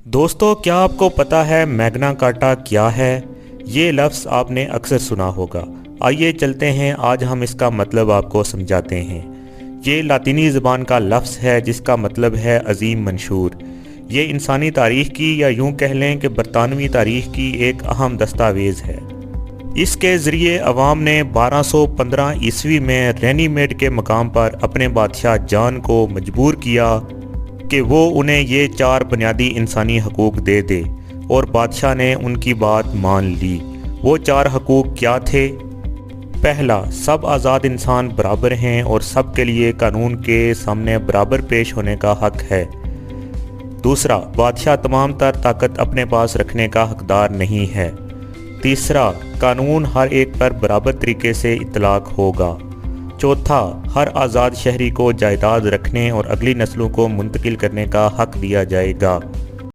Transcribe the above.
दोस्तों, क्या आपको पता है मैग्ना कार्टा क्या है? ये लफ्ज़ आपने अक्सर सुना होगा। आइए चलते हैं, आज हम इसका मतलब आपको समझाते हैं। ये लातीनी ज़बान का लफ्ज़ है जिसका मतलब है अजीम मंशूर। ये इंसानी तारीख़ की या यूँ कह लें कि बरतानवी तारीख़ की एक अहम दस्तावेज़ है। इसके ज़रिए अवाम ने 1215 ईस्वी में रेनीमेड के मकाम पर अपने बादशाह जान को मजबूर किया कि वो उन्हें ये 4 बुनियादी इंसानी हकूक़ दे दे, और बादशाह ने उनकी बात मान ली। वो 4 हकूक़ क्या थे? पहला, सब आज़ाद इंसान बराबर हैं और सब के लिए कानून के सामने बराबर पेश होने का हक़ है। दूसरा, बादशाह तमाम तर ताकत अपने पास रखने का हकदार नहीं है। तीसरा, कानून हर एक पर बराबर तरीके से इतलाक़ होगा। चौथा, हर आज़ाद शहरी को जायदाद रखने और अगली नस्लों को मुंतकिल करने का हक़ दिया जाएगा।